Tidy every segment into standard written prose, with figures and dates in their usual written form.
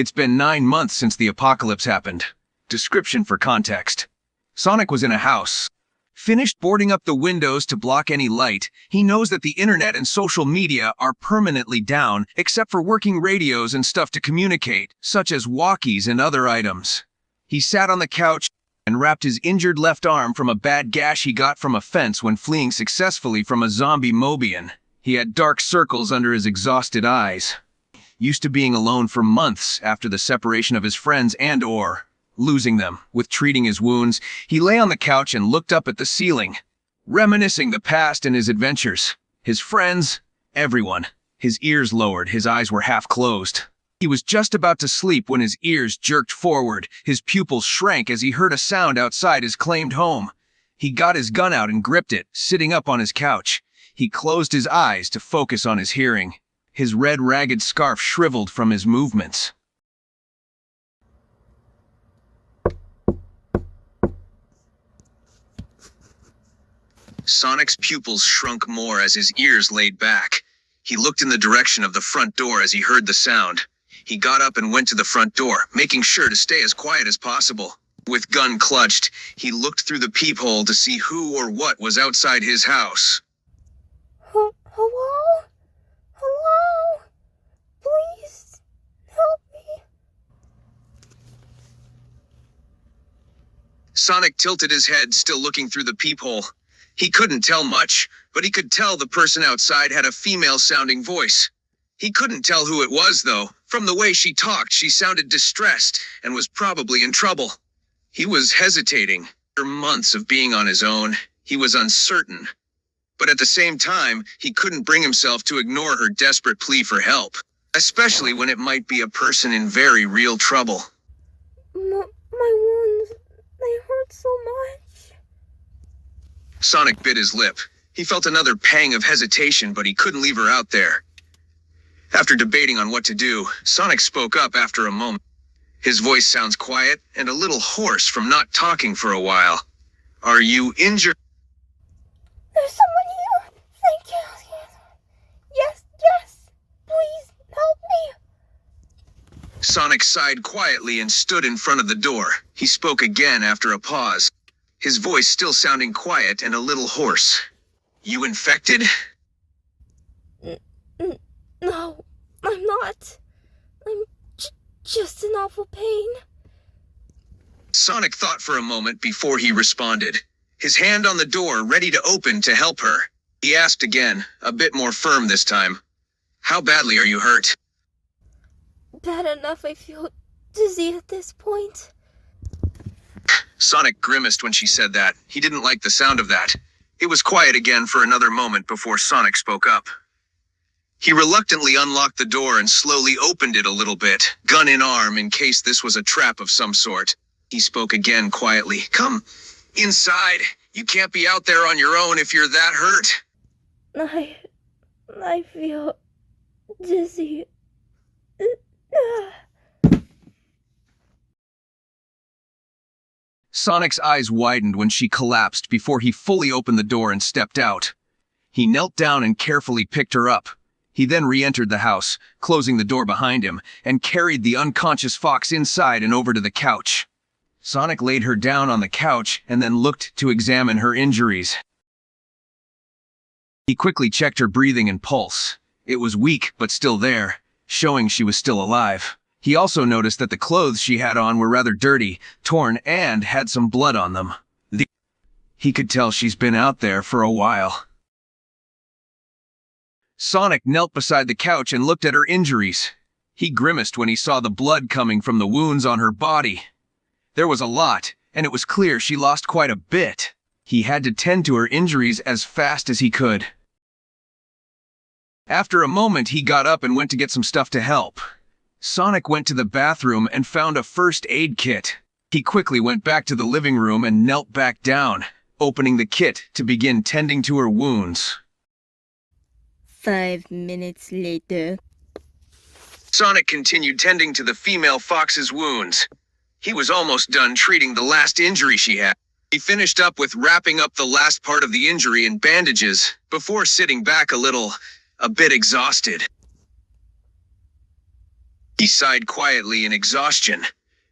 It's been 9 months since the apocalypse happened. Description for context. Sonic was in a house. Finished boarding up the windows to block any light, he knows that the internet and social media are permanently down, except for working radios and stuff to communicate, such as walkies and other items. He sat on the couch and wrapped his injured left arm from a bad gash he got from a fence when fleeing successfully from a zombie Mobian. He had dark circles under his exhausted eyes. Used to being alone for months after the separation of his friends and/or losing them. With treating his wounds, he lay on the couch and looked up at the ceiling, reminiscing the past and his adventures. His friends, everyone. His ears lowered, his eyes were half closed. He was just about to sleep when his ears jerked forward. His pupils shrank as he heard a sound outside his claimed home. He got his gun out and gripped it, sitting up on his couch. He closed his eyes to focus on his hearing. His red, ragged scarf shriveled from his movements. Sonic's pupils shrunk more as his ears laid back. He looked in the direction of the front door as he heard the sound. He got up and went to the front door, making sure to stay as quiet as possible. With gun clutched, he looked through the peephole to see who or what was outside his house. Hello? Hello? Please, help me. Sonic tilted his head, still looking through the peephole. He couldn't tell much, but he could tell the person outside had a female-sounding voice. He couldn't tell who it was, though. From the way she talked, she sounded distressed and was probably in trouble. He was hesitating. After months of being on his own, he was uncertain. But at the same time, he couldn't bring himself to ignore her desperate plea for help, especially when it might be a person in very real trouble. My wounds, they hurt so much. Sonic bit his lip. He felt another pang of hesitation, but he couldn't leave her out there. After debating on what to do, Sonic spoke up after a moment. His voice sounds quiet and a little hoarse from not talking for a while. Are you injured? There's someone here. Thank you. Yes. Please, help me. Sonic sighed quietly and stood in front of the door. He spoke again after a pause, his voice still sounding quiet and a little hoarse. You infected? No, I'm not. I'm just in awful pain. Sonic thought for a moment before he responded, his hand on the door ready to open to help her. He asked again, a bit more firm this time. How badly are you hurt? Bad enough I feel dizzy at this point. Sonic grimaced when she said that. He didn't like the sound of that. It was quiet again for another moment before Sonic spoke up. He reluctantly unlocked the door and slowly opened it a little bit, gun in arm in case this was a trap of some sort. He spoke again quietly. Come inside. You can't be out there on your own if you're that hurt. I feel dizzy. Sonic's eyes widened when she collapsed before he fully opened the door and stepped out. He knelt down and carefully picked her up. He then re-entered the house, closing the door behind him, and carried the unconscious fox inside and over to the couch. Sonic laid her down on the couch and then looked to examine her injuries. He quickly checked her breathing and pulse. It was weak, but still there, showing she was still alive. He also noticed that the clothes she had on were rather dirty, torn, and had some blood on them. He could tell she's been out there for a while. Sonic knelt beside the couch and looked at her injuries. He grimaced when he saw the blood coming from the wounds on her body. There was a lot, and it was clear she lost quite a bit. He had to tend to her injuries as fast as he could. After a moment, he got up and went to get some stuff to help. Sonic went to the bathroom and found a first aid kit. He quickly went back to the living room and knelt back down, opening the kit to begin tending to her wounds. 5 minutes later. Sonic continued tending to the female fox's wounds. He was almost done treating the last injury she had. He finished up with wrapping up the last part of the injury in bandages before sitting back a bit exhausted. He sighed quietly in exhaustion.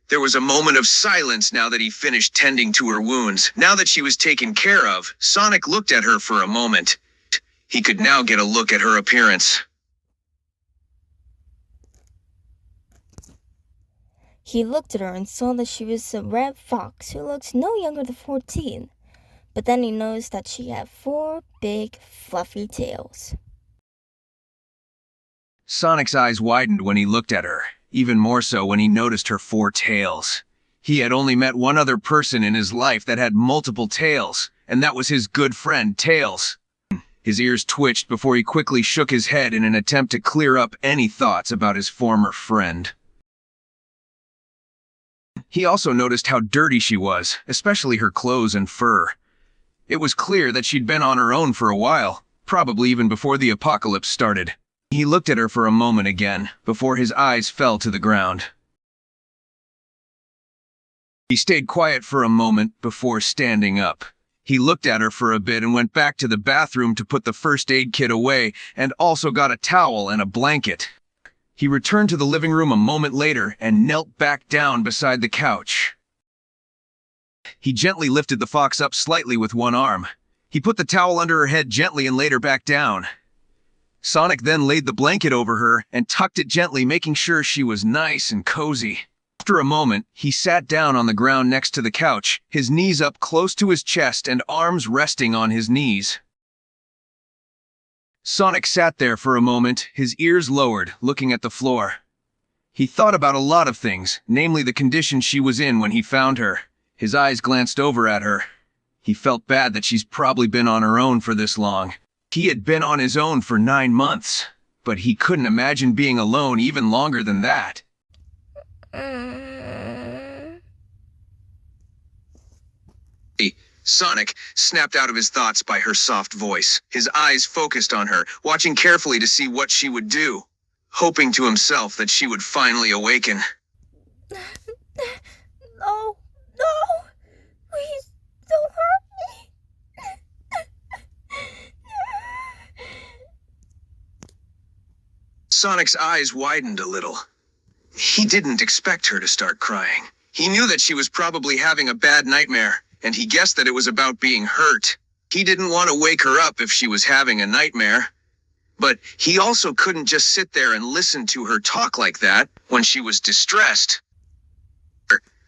There was a moment of silence now that he finished tending to her wounds. Now that she was taken care of, Sonic looked at her for a moment. He could now get a look at her appearance. He looked at her and saw that she was a red fox who looked no younger than 14. But then he noticed that she had 4 big, fluffy tails. Sonic's eyes widened when he looked at her, even more so when he noticed her 4 tails. He had only met one other person in his life that had multiple tails, and that was his good friend, Tails. His ears twitched before he quickly shook his head in an attempt to clear up any thoughts about his former friend. He also noticed how dirty she was, especially her clothes and fur. It was clear that she'd been on her own for a while, probably even before the apocalypse started. He looked at her for a moment again, before his eyes fell to the ground. He stayed quiet for a moment before standing up. He looked at her for a bit and went back to the bathroom to put the first aid kit away, and also got a towel and a blanket. He returned to the living room a moment later and knelt back down beside the couch. He gently lifted the fox up slightly with one arm. He put the towel under her head gently and laid her back down. Sonic then laid the blanket over her and tucked it gently, making sure she was nice and cozy. After a moment, he sat down on the ground next to the couch, his knees up close to his chest and arms resting on his knees. Sonic sat there for a moment, his ears lowered, looking at the floor. He thought about a lot of things, namely the condition she was in when he found her. His eyes glanced over at her. He felt bad that she's probably been on her own for this long. He had been on his own for 9 months, but he couldn't imagine being alone even longer than that. Sonic snapped out of his thoughts by her soft voice. His eyes focused on her, watching carefully to see what she would do, hoping to himself that she would finally awaken. No, please don't hurt me. Sonic's eyes widened a little. He didn't expect her to start crying. He knew that she was probably having a bad nightmare, and he guessed that it was about being hurt. He didn't want to wake her up if she was having a nightmare. But he also couldn't just sit there and listen to her talk like that when she was distressed.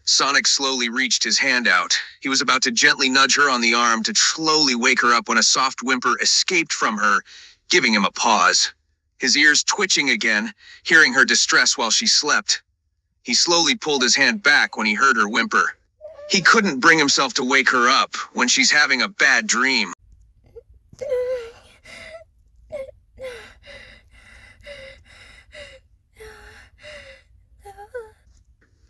Sonic slowly reached his hand out. He was about to gently nudge her on the arm to slowly wake her up when a soft whimper escaped from her, giving him a pause. His ears twitching again, hearing her distress while she slept. He slowly pulled his hand back when he heard her whimper. He couldn't bring himself to wake her up when she's having a bad dream.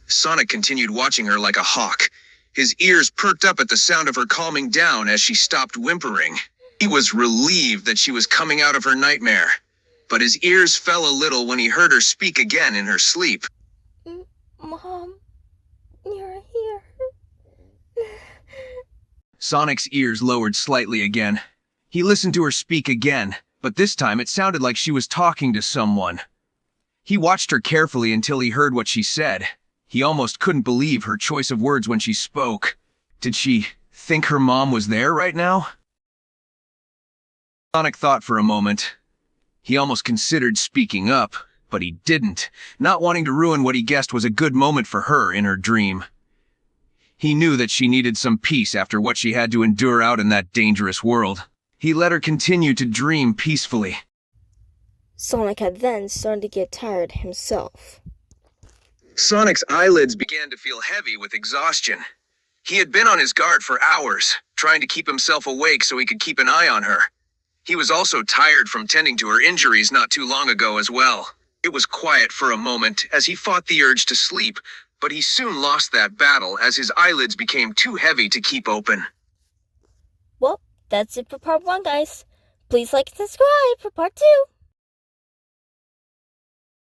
Sonic continued watching her like a hawk. His ears perked up at the sound of her calming down as she stopped whimpering. He was relieved that she was coming out of her nightmare, but his ears fell a little when he heard her speak again in her sleep. Mom, you're here. Sonic's ears lowered slightly again. He listened to her speak again, but this time it sounded like she was talking to someone. He watched her carefully until he heard what she said. He almost couldn't believe her choice of words when she spoke. Did she think her mom was there right now? Sonic thought for a moment. He almost considered speaking up, but he didn't, not wanting to ruin what he guessed was a good moment for her in her dream. He knew that she needed some peace after what she had to endure out in that dangerous world. He let her continue to dream peacefully. Sonic had then started to get tired himself. Sonic's eyelids began to feel heavy with exhaustion. He had been on his guard for hours, trying to keep himself awake so he could keep an eye on her. He was also tired from tending to her injuries not too long ago as well. It was quiet for a moment as he fought the urge to sleep, but he soon lost that battle as his eyelids became too heavy to keep open. Well, that's it for part 1, guys. Please like and subscribe for part 2.